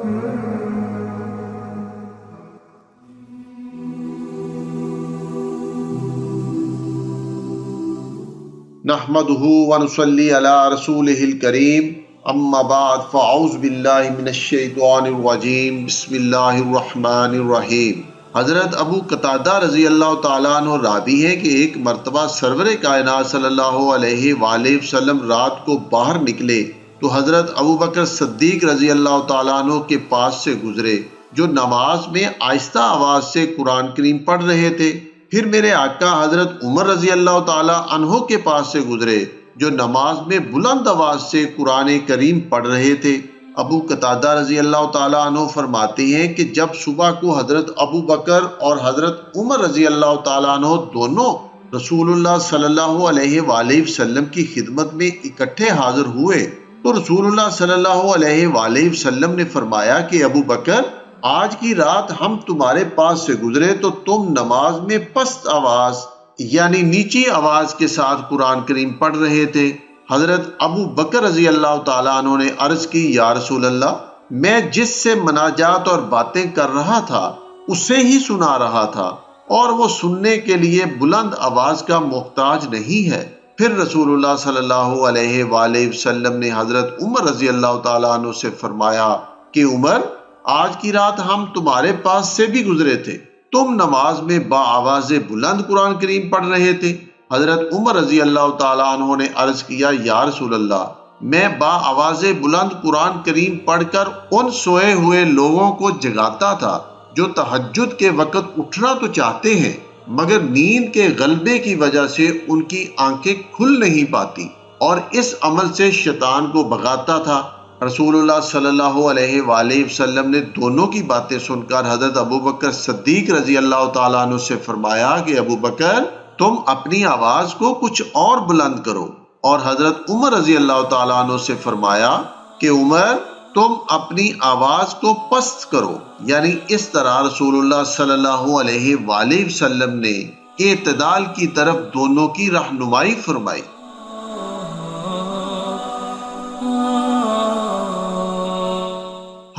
نحمدہ ونصلی علی رسولہ الکریم، اما بعد فاعوذ باللہ من الشیطان الرجیم، بسم اللہ الرحمن الرحیم۔ حضرت ابو قتادہ رضی اللہ تعالیٰ عنہ راوی ہیں کہ ایک مرتبہ سرور کائنات صلی اللہ علیہ وآلہ وسلم رات کو باہر نکلے تو حضرت ابو بکر صدیق رضی اللہ تعالیٰ عنہ کے پاس سے گزرے، جو نماز میں آہستہ آواز سے قرآن کریم پڑھ رہے تھے۔ پھر میرے آقا حضرت عمر رضی اللہ تعالیٰ عنہ کے پاس سے گزرے، جو نماز میں بلند آواز سے قرآن کریم پڑھ رہے تھے۔ ابو قتادہ رضی اللہ تعالیٰ عنہ فرماتے ہیں کہ جب صبح کو حضرت ابو بکر اور حضرت عمر رضی اللہ تعالیٰ عنہ دونوں رسول اللہ صلی اللہ علیہ وآلہ وسلم کی خدمت میں اکٹھے حاضر ہوئے تو رسول اللہ صلی اللہ علیہ وآلہ وسلم نے فرمایا کہ ابو بکر، آج کی رات ہم تمہارے پاس سے گزرے تو تم نماز میں پست آواز یعنی نیچی آواز کے ساتھ قرآن کریم پڑھ رہے تھے۔ حضرت ابو بکر رضی اللہ تعالیٰ عنہ نے عرض کی، یا رسول اللہ، میں جس سے مناجات اور باتیں کر رہا تھا اسے ہی سنا رہا تھا، اور وہ سننے کے لیے بلند آواز کا محتاج نہیں ہے۔ پھر رسول اللہ صلی اللہ علیہ وآلہ وسلم نے حضرت عمر رضی اللہ تعالیٰ عنہ سے فرمایا کہ عمر، آج کی رات ہم تمہارے پاس سے بھی گزرے تھے، تم نماز میں با آواز بلند قرآن کریم پڑھ رہے تھے۔ حضرت عمر رضی اللہ تعالیٰ عنہ نے عرض کیا، یا رسول اللہ، میں با آواز بلند قرآن کریم پڑھ کر ان سوئے ہوئے لوگوں کو جگاتا تھا جو تہجد کے وقت اٹھنا تو چاہتے ہیں مگر نیند کے غلبے کی وجہ سے ان کی آنکھیں کھل نہیں پاتی، اور اس عمل سے شیطان کو بھگاتا تھا۔ رسول اللہ صلی اللہ علیہ وآلہ وسلم نے دونوں کی باتیں سن کر حضرت ابو بکر صدیق رضی اللہ تعالیٰ عنہ سے فرمایا کہ ابو بکر، تم اپنی آواز کو کچھ اور بلند کرو، اور حضرت عمر رضی اللہ تعالیٰ عنہ سے فرمایا کہ عمر، تم اپنی آواز کو پست کرو۔ یعنی اس طرح رسول اللہ صلی اللہ علیہ وآلہ وسلم نے اعتدال کی طرف دونوں کی رہنمائی فرمائی۔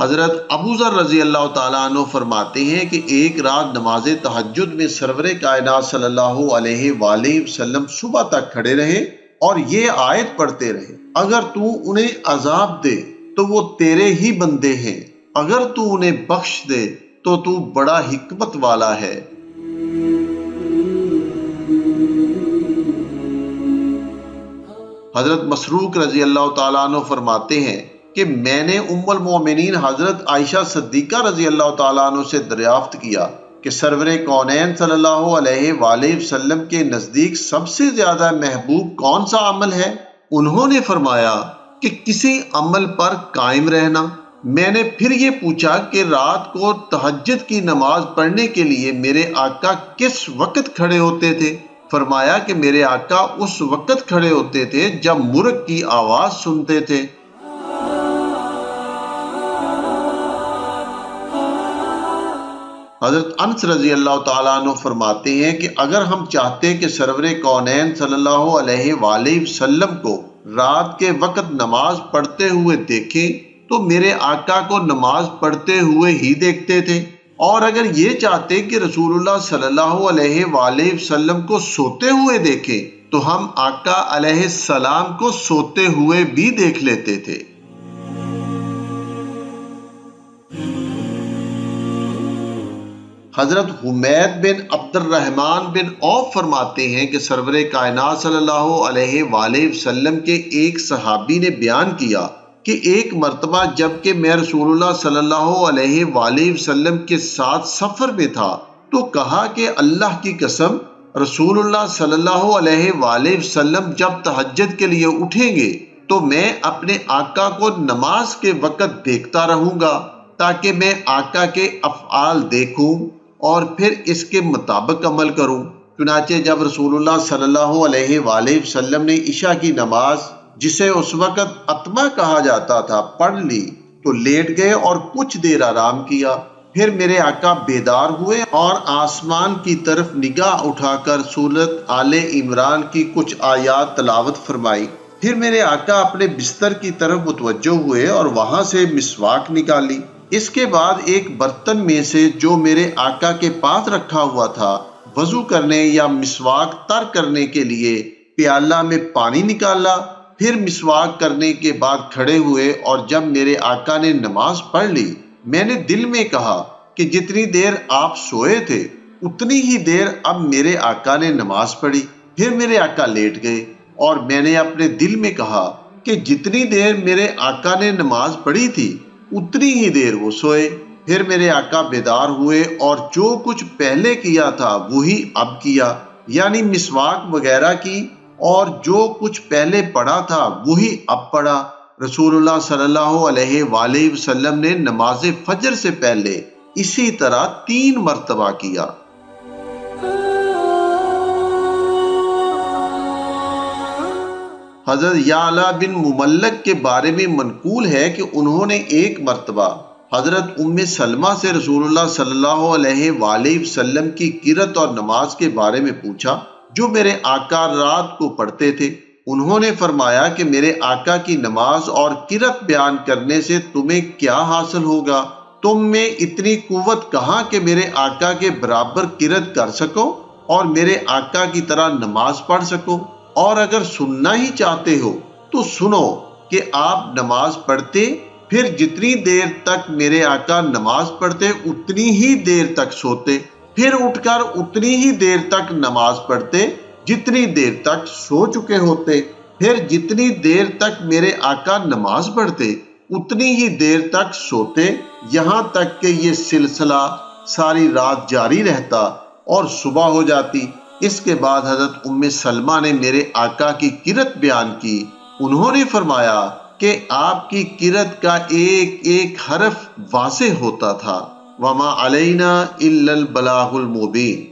حضرت ابو ذر رضی اللہ تعالیٰ عنہ فرماتے ہیں کہ ایک رات نماز تہجد میں سرور کائنات صلی اللہ علیہ وآلہ وسلم صبح تک کھڑے رہے اور یہ آیت پڑھتے رہے، اگر تو انہیں عذاب دے تو وہ تیرے ہی بندے ہیں، اگر تو انہیں بخش دے تو تو بڑا حکمت والا ہے۔ حضرت مسروق رضی اللہ تعالیٰ عنہ فرماتے ہیں کہ میں نے ام المومنین حضرت عائشہ صدیقہ رضی اللہ تعالیٰ عنہ سے دریافت کیا کہ سرور کونین صلی اللہ علیہ وآلہ وسلم کے نزدیک سب سے زیادہ محبوب کون سا عمل ہے؟ انہوں نے فرمایا کہ کسی عمل پر قائم رہنا۔ میں نے پھر یہ پوچھا کہ رات کو تہجد کی نماز پڑھنے کے لیے میرے آقا کس وقت کھڑے ہوتے تھے؟ فرمایا کہ میرے آقا اس وقت کھڑے ہوتے تھے جب مرغ کی آواز سنتے تھے۔ حضرت انس رضی اللہ تعالیٰ عنہ فرماتے ہیں کہ اگر ہم چاہتے کہ سرور کونین صلی اللہ علیہ وآلہ وسلم کو رات کے وقت نماز پڑھتے ہوئے دیکھیں تو میرے آقا کو نماز پڑھتے ہوئے ہی دیکھتے تھے، اور اگر یہ چاہتے کہ رسول اللہ صلی اللہ علیہ وآلہ وسلم کو سوتے ہوئے دیکھیں تو ہم آقا علیہ السلام کو سوتے ہوئے بھی دیکھ لیتے تھے۔ حضرت حمید بن عبد الرحمن بن عوف فرماتے ہیں کہ سرور کائنات صلی اللہ علیہ وآلہ وسلم کے ایک صحابی نے بیان کیا کہ ایک مرتبہ جب کہ میں رسول اللہ صلی اللہ علیہ وآلہ وسلم کے ساتھ سفر میں تھا تو کہا کہ اللہ کی قسم، رسول اللہ صلی اللہ علیہ وآلہ وسلم جب تہجد کے لیے اٹھیں گے تو میں اپنے آقا کو نماز کے وقت دیکھتا رہوں گا تاکہ میں آقا کے افعال دیکھوں اور پھر اس کے مطابق عمل کروں۔ چنانچہ جب رسول اللہ صلی اللہ علیہ وآلہ وسلم نے عشاء کی نماز، جسے اس وقت عتمہ کہا جاتا تھا، پڑھ لی تو لیٹ گئے اور کچھ دیر آرام کیا۔ پھر میرے آقا بیدار ہوئے اور آسمان کی طرف نگاہ اٹھا کر سورۃ آل عمران کی کچھ آیات تلاوت فرمائی۔ پھر میرے آقا اپنے بستر کی طرف متوجہ ہوئے اور وہاں سے مسواک نکالی۔ اس کے بعد ایک برتن میں سے جو میرے آقا کے پاس رکھا ہوا تھا وضو کرنے یا مسواک تر کرنے کے لیے پیالہ میں پانی نکالا، پھر مسواک کرنے کے بعد کھڑے ہوئے، اور جب میرے آقا نے نماز پڑھ لی میں نے دل میں کہا کہ جتنی دیر آپ سوئے تھے اتنی ہی دیر اب میرے آقا نے نماز پڑھی۔ پھر میرے آقا لیٹ گئے اور میں نے اپنے دل میں کہا کہ جتنی دیر میرے آقا نے نماز پڑھی تھی اتنی ہی دیر وہ سوئے۔ پھر میرے آقا بیدار ہوئے اور جو کچھ پہلے کیا تھا وہی اب کیا، یعنی مسواک وغیرہ کی، اور جو کچھ پہلے پڑھا تھا وہی اب پڑھا۔ رسول اللہ صلی اللہ علیہ وآلہ وسلم نے نماز فجر سے پہلے اسی طرح 3 مرتبہ کیا۔ حضرت یعلا بن مملک کے بارے میں منقول ہے کہ انہوں نے ایک مرتبہ حضرت ام سلمہ سے رسول اللہ صلی اللہ علیہ وآلہ وسلم کی قرات اور نماز کے بارے میں پوچھا جو میرے آقا رات کو پڑھتے تھے۔ انہوں نے فرمایا کہ میرے آقا کی نماز اور قرات بیان کرنے سے تمہیں کیا حاصل ہوگا؟ تم میں اتنی قوت کہاں کہ میرے آقا کے برابر قرات کر سکو اور میرے آقا کی طرح نماز پڑھ سکو؟ اور اگر سننا ہی چاہتے ہو تو سنو کہ آپ نماز پڑھتے، پھر جتنی دیر تک میرے آقا نماز پڑھتے اتنی ہی دیر تک سوتے، پھر اٹھ کر اتنی ہی دیر تک نماز پڑھتے جتنی دیر تک سو چکے ہوتے، پھر جتنی دیر تک میرے آقا نماز پڑھتے اتنی ہی دیر تک سوتے، یہاں تک کہ یہ سلسلہ ساری رات جاری رہتا اور صبح ہو جاتی۔ اس کے بعد حضرت ام سلمہ نے میرے آقا کی قرات بیان کی۔ انہوں نے فرمایا کہ آپ کی قرات کا ایک ایک حرف واضح ہوتا تھا۔ وما علینا الا البلاغ المبین۔